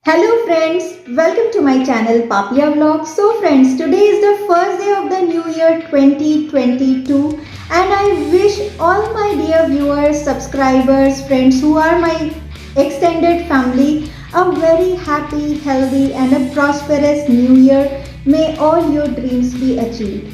Hello friends, welcome to my channel Papia Vlog. So friends, today is the first day of the new year 2022 and I wish all my dear viewers, subscribers, friends who are my extended family a very happy, healthy and a prosperous new year. May all your dreams be achieved.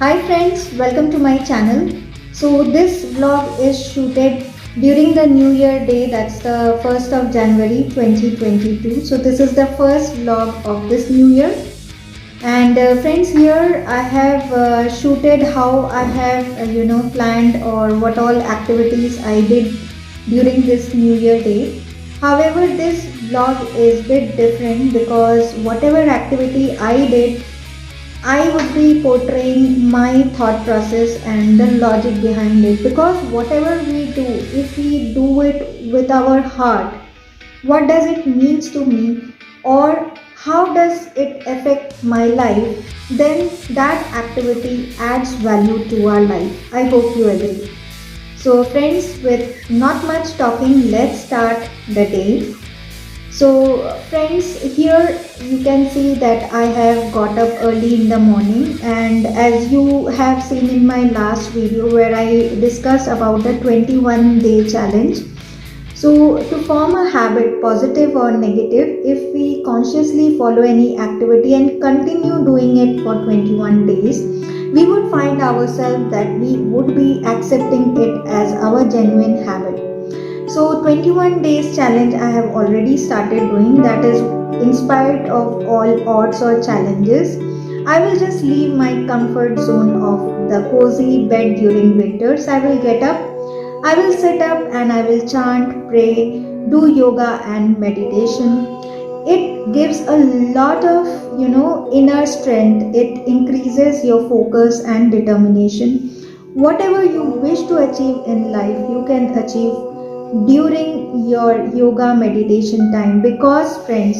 Hi friends, welcome to my channel. So this vlog is shooted during the new year day, that's the 1st of January 2022. So this is the first vlog of this new year. And friends, here I have shooted how I have planned or what all activities I did during this new year day. However, this vlog is bit different because whatever activity I did, I would be portraying my thought process and the logic behind it, because whatever we do, if we do it with our heart, what does it means to me or how does it affect my life, then that activity adds value to our life. I hope you agree. So friends, with not much talking, let's start the day. So friends, here you can see that I have got up early in the morning, and as you have seen in my last video where I discussed about the 21-day challenge. So to form a habit, positive or negative, if we consciously follow any activity and continue doing it for 21 days, we would find ourselves that we would be accepting it as our genuine habit. So 21 days challenge I have already started doing, that is inspired of all odds or challenges. I will just leave my comfort zone of the cozy bed during winters. I will get up, I will sit up and I will chant, pray, do yoga and meditation. It gives a lot of inner strength. It increases your focus and determination. Whatever you wish to achieve in life, you can achieve during your yoga meditation time, because friends,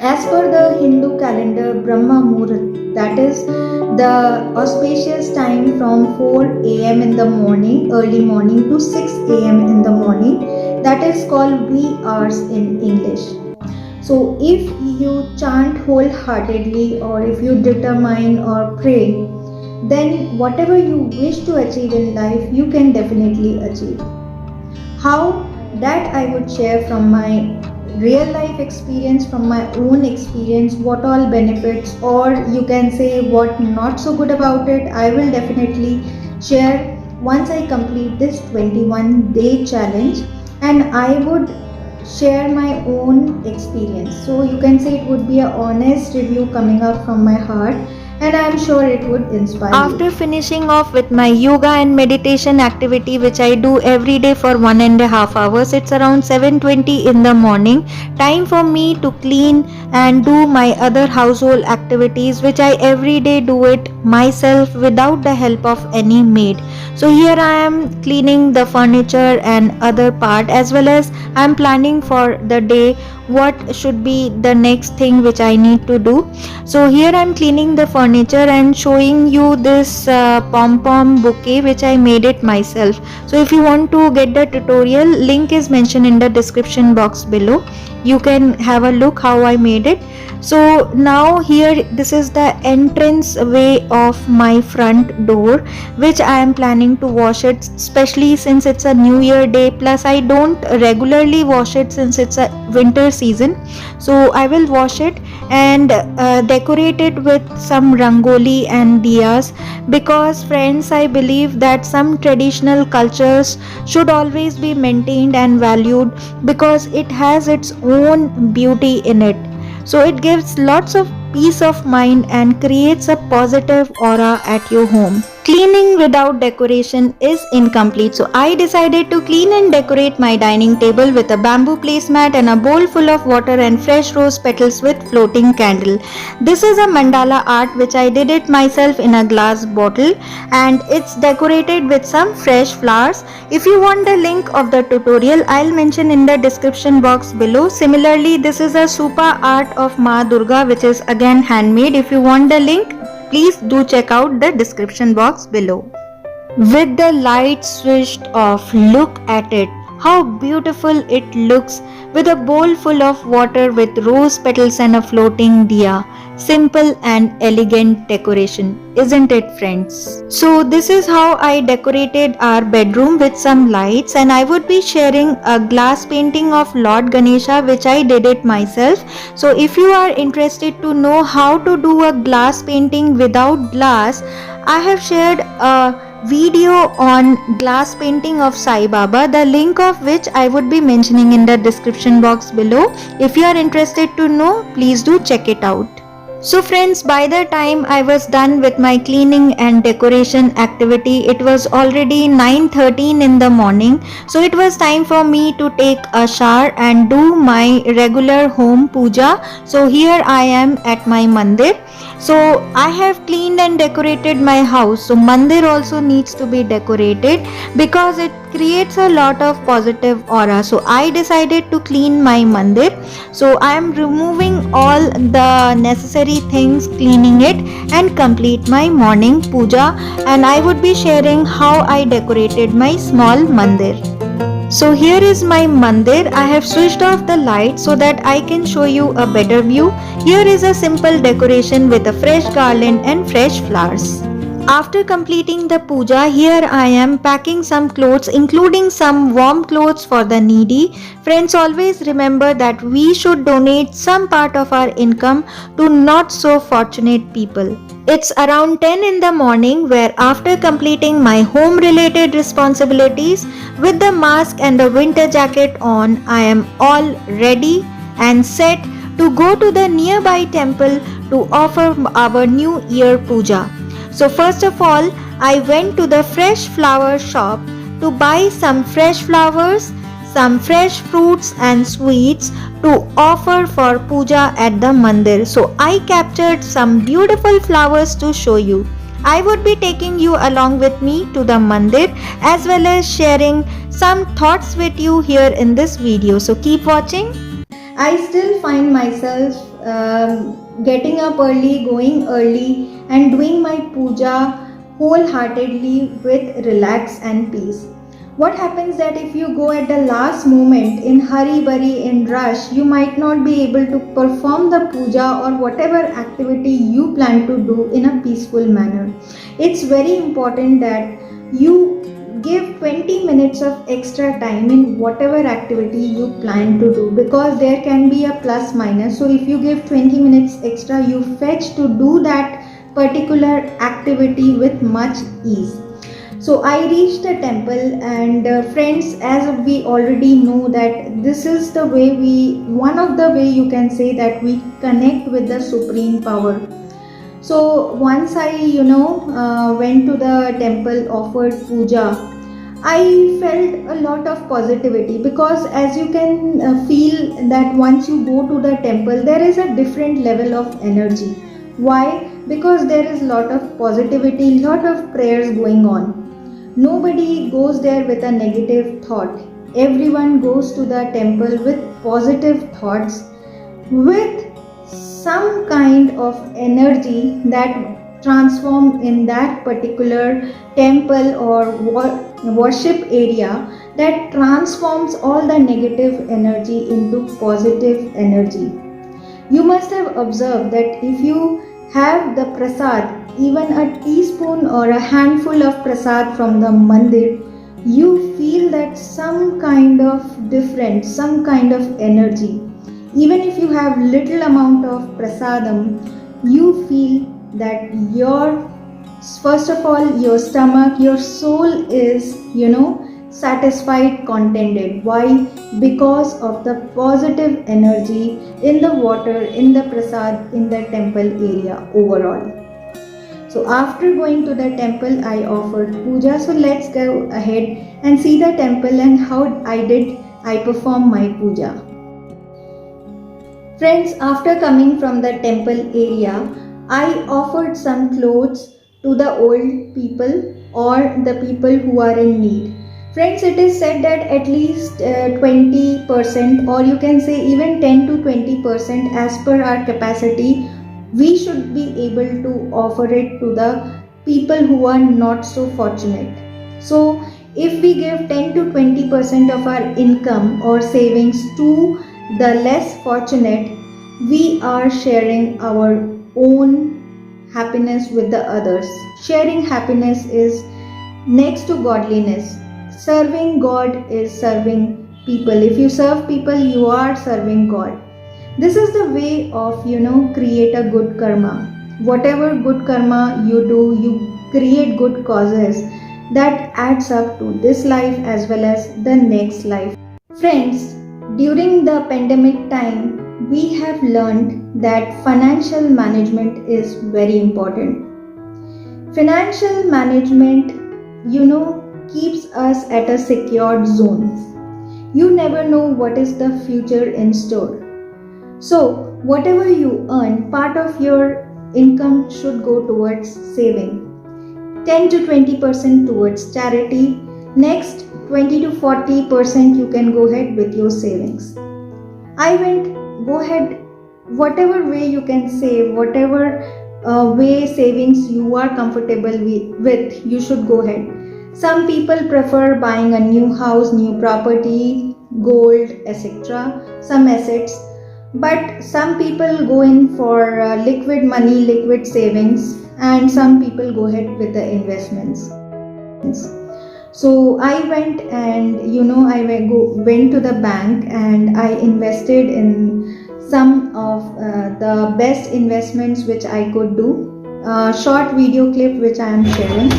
as per the Hindu calendar, Brahma Muhurat, that is the auspicious time from 4 a.m. in the morning, early morning, to 6 a.m. in the morning, that is called wee hours in English. So if you chant wholeheartedly or if you determine or pray, then whatever you wish to achieve in life, you can definitely achieve. How? That I would share from my real life experience, from my own experience, what all benefits or you can say what not so good about it, I will definitely share once I complete this 21-day challenge, and I would share my own experience. So you can say it would be an honest review coming up from my heart, and I am sure it would inspire After you. finishing off with my yoga and meditation activity, which I do every day for 1.5 hours, it's around 7:20 in the morning. Time for me to clean and do my other household activities, which I every day do it myself without the help of any maid. So here I am cleaning the furniture and other part, as well as I am planning for the day what should be the next thing which I need to do. So here I am cleaning the furniture and showing you this pom-pom bouquet which I made it myself. So if you want to get the tutorial, link is mentioned in the description box below. You can have a look how I made it. So now here this is the entrance way of my front door, which I am planning to wash it, especially since it's a new year day, plus I don't regularly wash it since it's a winter season. So I will wash it and decorate it with some rangoli and diyas, because friends, I believe that some traditional cultures should always be maintained and valued, because it has its own beauty in it. So it gives lots of peace of mind and creates a positive aura at your home. Cleaning without decoration is incomplete, so I decided to clean and decorate my dining table with a bamboo placemat and a bowl full of water and fresh rose petals with floating candle. This is a mandala art which I did it myself in a glass bottle, and it's decorated with some fresh flowers. If you want the link of the tutorial, I'll mention in the description box below. Similarly, this is a Supa art of Ma Durga, which is again handmade. If you want the link, please do check out the description box below. With the light switched off, look at it. How beautiful it looks with a bowl full of water with rose petals and a floating diya. Simple and elegant decoration, isn't it, friends? So this is how I decorated our bedroom with some lights, and I would be sharing a glass painting of Lord Ganesha which I did it myself. So if you are interested to know how to do a glass painting without glass, I have shared a video on glass painting of Sai Baba, the link of which I would be mentioning in the description box below. If you are interested to know, please do check it out. So friends, by the time I was done with my cleaning and decoration activity, it was already 9:13 in the morning. So it was time for me to take a shower and do my regular home puja. So here I am at my mandir. So I have cleaned and decorated my house. So mandir also needs to be decorated because it creates a lot of positive aura. So I decided to clean my mandir. So I am removing all the necessary things, cleaning it, and complete my morning puja, and I would be sharing how I decorated my small mandir. So here is my mandir. I have switched off the light so that I can show you a better view. Here is a simple decoration with a fresh garland and fresh flowers. After completing the puja, here I am packing some clothes, including some warm clothes for the needy. Friends, always remember that we should donate some part of our income to not so fortunate people. It's around 10 in the morning, where after completing my home related responsibilities with the mask and the winter jacket on, I am all ready and set to go to the nearby temple to offer our New Year puja. So first of all, I went to the fresh flower shop to buy some fresh flowers, some fresh fruits and sweets to offer for puja at the mandir. So I captured some beautiful flowers to show you. I would be taking you along with me to the mandir as well as sharing some thoughts with you here in this video. So keep watching. I still find myself getting up early, going early, and doing my puja wholeheartedly with relax and peace. What happens that if you go at the last moment in hurry burry in rush, you might not be able to perform the puja or whatever activity you plan to do in a peaceful manner. It's very important that you give 20 minutes of extra time in whatever activity you plan to do, because there can be a plus minus. So if you give 20 minutes extra, you fetch to do that particular activity with much ease. So I reached the temple, and friends, as we already know that this is the way one of the way you can say that we connect with the supreme power. So once I went to the temple, offered puja, I felt a lot of positivity, because as you can feel that once you go to the temple, there is a different level of energy. Why? Because there is lot of positivity, lot of prayers going on. Nobody goes there with a negative thought. Everyone goes to the temple with positive thoughts, with some kind of energy that transform in that particular temple or worship area, that transforms all the negative energy into positive energy. You must have observed that if you have the prasad, even a teaspoon or a handful of prasad from the mandir, you feel that some kind of difference, some kind of energy. Even if you have little amount of prasadam, you feel that first of all, your stomach, your soul is, satisfied, contented. Why? Because of the positive energy in the water, in the prasad, in the temple area overall. So after going to the temple, I offered puja. So let's go ahead and see the temple and how I performed my puja. Friends, after coming from the temple area, I offered some clothes to the old people or the people who are in need. Friends, it is said that at least 20%, or you can say even 10 to 20% as per our capacity, we should be able to offer it to the people who are not so fortunate. So If we give 10 to 20% of our income or savings to the less fortunate, we are sharing our own happiness with the others. Sharing happiness is next to godliness. Serving God is serving people. If you serve people, you are serving God. This is the way of, create a good karma. Whatever good karma you do, you create good causes that adds up to this life as well as the next life. Friends, during the pandemic time, we have learned that financial management is very important. Financial management, keeps us at a secured zone. You never know what is the future in store. So, whatever you earn, part of your income should go towards saving. 10 to 20% towards charity. Next, 20 to 40% you can go ahead with your savings. Go ahead, whatever way you can save, whatever way savings you are comfortable with, you should go ahead. Some people prefer buying a new house, new property, gold, etc., some assets. But some people go in for liquid money, liquid savings, and some people go ahead with the investments. So I went and went to the bank and I invested in some of the best investments which I could do. Short video clip which I am sharing.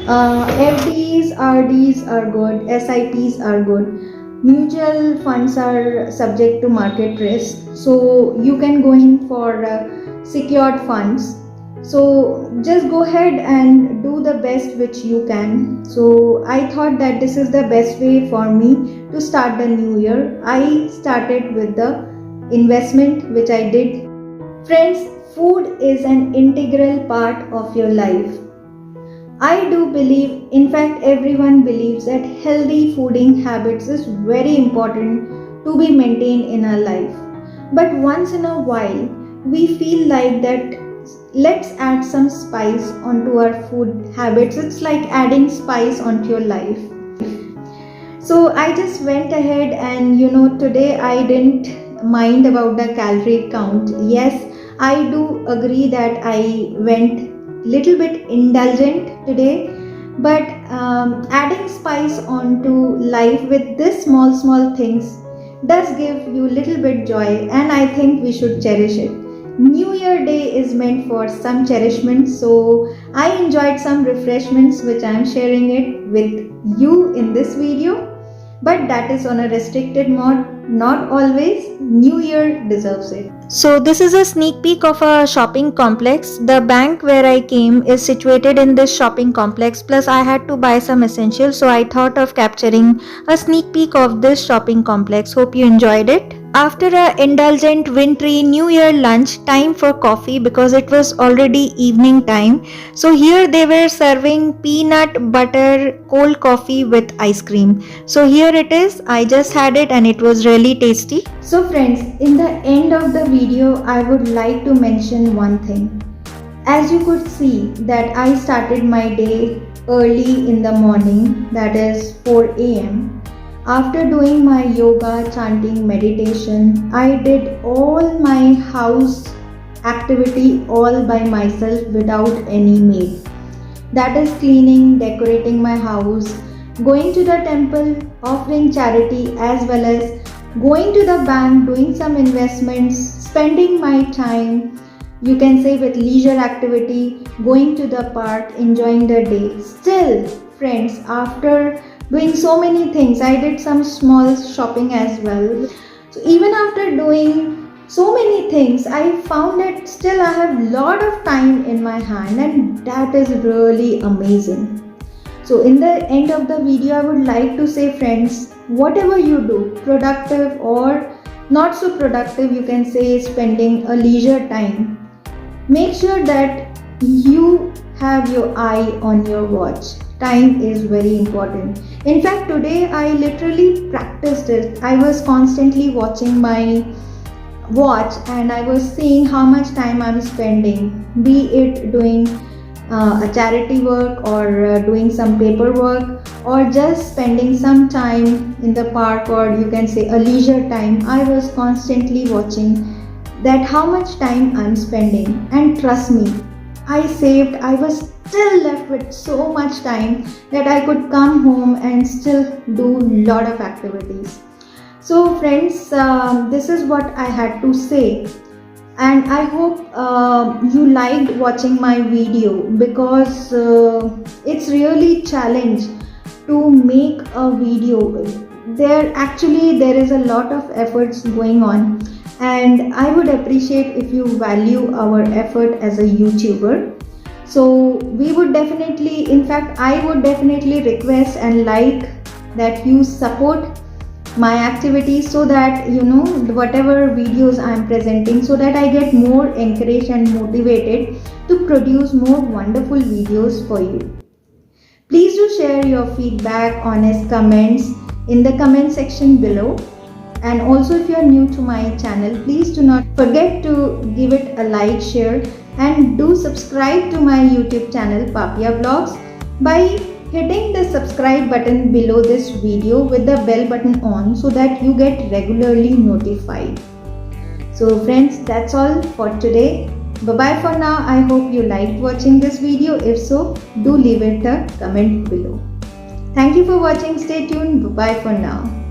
FDs, RDs are good, SIPs are good. Mutual funds are subject to market risk, so you can go in for secured funds. So just go ahead and do the best which you can. So I thought that this is the best way for me to start the new year. I started with the investment which I did. Friends, food is an integral part of your life. I do believe, in fact everyone believes, that healthy fooding habits is very important to be maintained in our life. But once in a while, we feel like that let's add some spice onto our food habits. It's like adding spice onto your life. So I just went ahead and today I didn't mind about the calorie count. Yes, I do agree that I went little bit indulgent today, but adding spice onto life with this small things does give you little bit joy, and I think we should cherish it. New Year day is meant for some cherishment, so I enjoyed some refreshments which I am sharing it with you in this video, but that is on a restricted mode. Not always. New Year deserves it. So this is a sneak peek of a shopping complex. The bank where I came is situated in this shopping complex, plus I had to buy some essentials, so I thought of capturing a sneak peek of this shopping complex. Hope you enjoyed it. After a indulgent wintry New Year lunch, time for coffee because it was already evening time. So here they were serving peanut butter cold coffee with ice cream. So here it is. I just had it and it was really tasty. So friends, in the end of the video, I would like to mention one thing. As you could see that I started my day early in the morning, that is 4 a.m. After doing my yoga, chanting, meditation, I did all my house activity all by myself without any maid. That is cleaning, decorating my house, going to the temple, offering charity, as well as going to the bank, doing some investments, spending my time, you can say, with leisure activity, going to the park, enjoying the day. Still, friends, after doing so many things, I did some small shopping as well. So even after doing so many things, I found that still I have lot of time in my hand, and that is really amazing. So in the end of the video, I would like to say, friends, whatever you do, productive or not so productive, you can say spending a leisure time, make sure that you have your eye on your watch. Time is very important. In fact, today I literally practiced it. I was constantly watching my watch and I was seeing how much time I'm spending, be it doing a charity work or doing some paperwork or just spending some time in the park, or you can say a leisure time, I was constantly watching that how much time I'm spending. And trust me, I was still left with so much time that I could come home and still do lot of activities. So friends, this is what I had to say, and I hope you liked watching my video, because it's really challenge to make a video. There is a lot of efforts going on, and I would appreciate if you value our effort as a YouTuber. So we would definitely, in fact, I would definitely request and like that you support my activities, so that whatever videos I am presenting, so that I get more encouraged and motivated to produce more wonderful videos for you. Please do share your feedback, honest comments in the comment section below. And also, if you are new to my channel, please do not forget to give it a like, share, and do subscribe to my YouTube channel Papia Vlogs by hitting the subscribe button below this video with the bell button on, so that you get regularly notified. So friends, that's all for today. Bye bye for now. I hope you liked watching this video. If so, do leave it a comment below. Thank you for watching. Stay tuned. Bye bye for now.